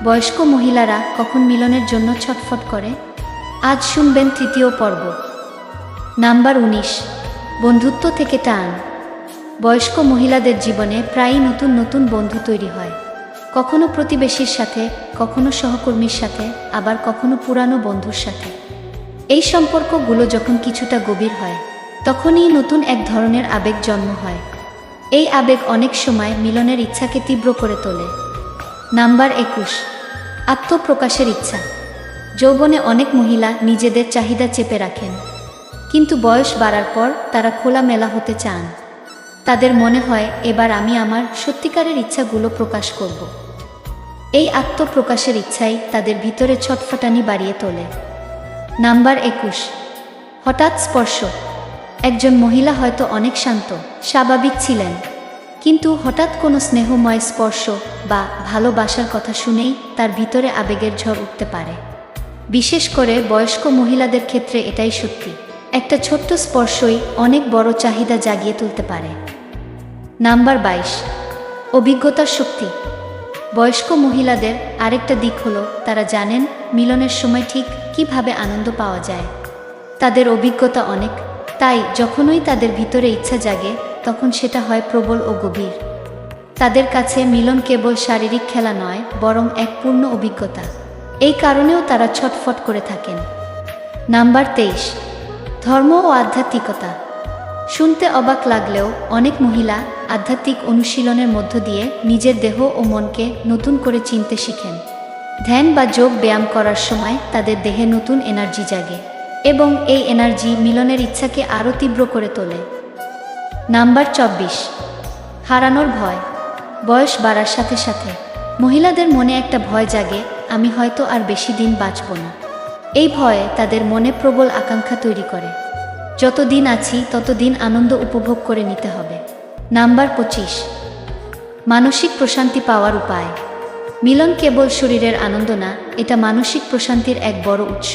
বয়স্ক মহিলারা কখন মিলনের জন্য ছটফট করে? আজ শুনবেন তৃতীয় পর্ব। নাম্বার ১৯, বন্ধুত্ব থেকে টান। বয়স্ক মহিলাদের জীবনে প্রায়ই নতুন নতুন বন্ধু তৈরি হয়। কখনো প্রতিবেশীর সাথে, কখনো সহকর্মীর সাথে, আবার কখনো পুরানো বন্ধুর সাথে। এই সম্পর্কগুলো যখন কিছুটা গভীর হয়, তখনই নতুন এক ধরনের আবেগ জন্ম হয়। এই আবেগ অনেক সময় মিলনের ইচ্ছাকে তীব্র করে তোলে। নাম্বার ২১, আত্মপ্রকাশের ইচ্ছা। যৌবনে অনেক মহিলা নিজেদের চাহিদা চেপে রাখেন, কিন্তু বয়স বাড়ার পর তারা খোলামেলা হতে চান। তাদের মনে হয়, এবার আমি আমার সত্যিকারের ইচ্ছাগুলো প্রকাশ করব। এই আত্মপ্রকাশের ইচ্ছাই তাদের ভিতরে ছটফটানি বাড়িয়ে তোলে। নাম্বার ২১, হঠাৎ স্পর্শ। একজন মহিলা হয়তো অনেক শান্ত, স্বাভাবিক ছিলেন, কিন্তু হঠাৎ কোনো স্নেহময় স্পর্শ বা ভালোবাসার কথা শুনেই তার ভিতরে আবেগের ঝড় উঠতে পারে। বিশেষ করে বয়স্ক মহিলাদের ক্ষেত্রে এটাই সত্যি। একটা ছোট্ট স্পর্শই অনেক বড় চাহিদা জাগিয়ে তুলতে পারে। নাম্বার ২২, অভিজ্ঞতার শক্তি। বয়স্ক মহিলাদের আরেকটা দিক হলো, তারা জানেন মিলনের সময় ঠিক কিভাবে আনন্দ পাওয়া যায়। তাদের অভিজ্ঞতা অনেক, তাই যখনই তাদের ভিতরে ইচ্ছা জাগে, তখন সেটা হয় প্রবল ও গভীর। তাদের কাছে মিলন কেবল শারীরিক খেলা নয়, বরং এক পূর্ণ অভিজ্ঞতা। এই কারণেও তারা ছটফট করে থাকেন। নাম্বার ২৩, ধর্ম ও আধ্যাত্মিকতা। শুনতে অবাক লাগলেও অনেক মহিলা আধ্যাত্মিক অনুশীলনের মধ্য দিয়ে নিজের দেহ ও মনকে নতুন করে চিনতে শিখেন। ধ্যান বা যোগ ব্যায়াম করার সময় তাদের দেহে নতুন এনার্জি জাগে, এবং এই এনার্জি মিলনের ইচ্ছাকে আরও তীব্র করে তোলে। নাম্বার ২৪, হারানোর ভয়। বয়স বাড়ার সাথে সাথে মহিলাদের মনে একটা ভয় জাগে, আমি হয়তো আর বেশি দিন বাঁচব না। এই ভয়ে তাদের মনে প্রবল আকাঙ্ক্ষা তৈরি করে, যতদিন আছি ততদিন আনন্দ উপভোগ করে নিতে হবে। নাম্বার ২৫, মানসিক প্রশান্তি পাওয়ার উপায়। মিলন কেবল শরীরের আনন্দ না, এটা মানসিক প্রশান্তির এক বড় উৎস।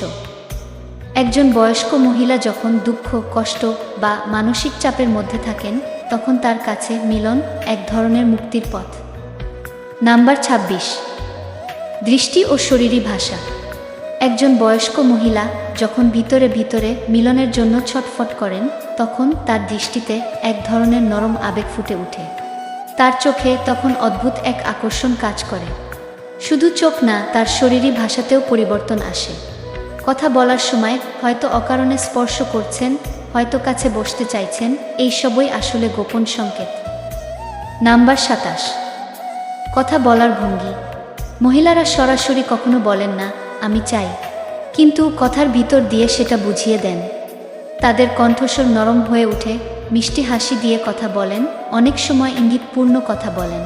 একজন বয়স্ক মহিলা যখন দুঃখ, কষ্ট বা মানসিক চাপের মধ্যে থাকেন, তখন তার কাছে মিলন এক ধরনের মুক্তির পথ। নাম্বার ২৬, দৃষ্টি ও শরীরী ভাষা। একজন বয়স্ক মহিলা যখন ভিতরে ভিতরে মিলনের জন্য ছটফট করেন, তখন তার দৃষ্টিতে এক ধরনের নরম আবেগ ফুটে ওঠে। তার চোখে তখন অদ্ভুত এক আকর্ষণ কাজ করে। শুধু চোখ না, তার শরীরী ভাষাতেও পরিবর্তন আসে। কথা বলার সময় হয়তো অকারণে স্পর্শ করছেন, হয়তো কাছে বসতে চাইছেন, এই সবই আসলে গোপন সংকেত। নাম্বার ২৭, কথা বলার ভঙ্গি। মহিলারা সরাসরি কখনো বলেন না আমি চাই, কিন্তু কথার ভিতর দিয়ে সেটা বুঝিয়ে দেন। তাদের কণ্ঠস্বর নরম হয়ে ওঠে, মিষ্টি হাসি দিয়ে কথা বলেন, অনেক সময় ইঙ্গিতপূর্ণ কথা বলেন।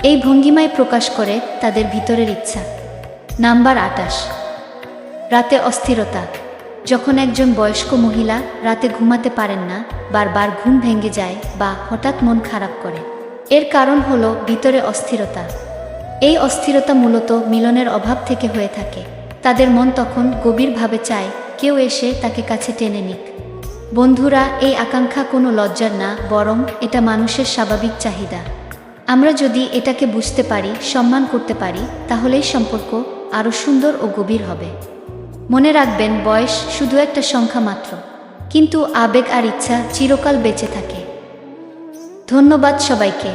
এই ভঙ্গিমায় প্রকাশ করে তাদের ভিতরের ইচ্ছা। নাম্বার ২৮, রাতে অস্থিরতা। যখন একজন বয়স্ক মহিলা রাতে ঘুমাতে পারেন না, বারবার ঘুম ভেঙে যায় বা হঠাৎ মন খারাপ করে, এর কারণ হলো ভিতরে অস্থিরতা। এই অস্থিরতা মূলত মিলনের অভাব থেকে হয়ে থাকে। তাদের মন তখন গভীরভাবে চায় কেউ এসে তাকে কাছে টেনে নিক। বন্ধুরা, এই আকাঙ্ক্ষা কোনো লজ্জার না, বরং এটা মানুষের স্বাভাবিক চাহিদা। আমরা যদি এটাকে বুঝতে পারি, সম্মান করতে পারি, তাহলেই সম্পর্ক আরও সুন্দর ও গভীর হবে। মনে রাখবেন, বয়স শুধু একটা সংখ্যা মাত্র, কিন্তু আবেগ আর ইচ্ছা চিরকাল বেঁচে থাকে। ধন্যবাদ সবাইকে।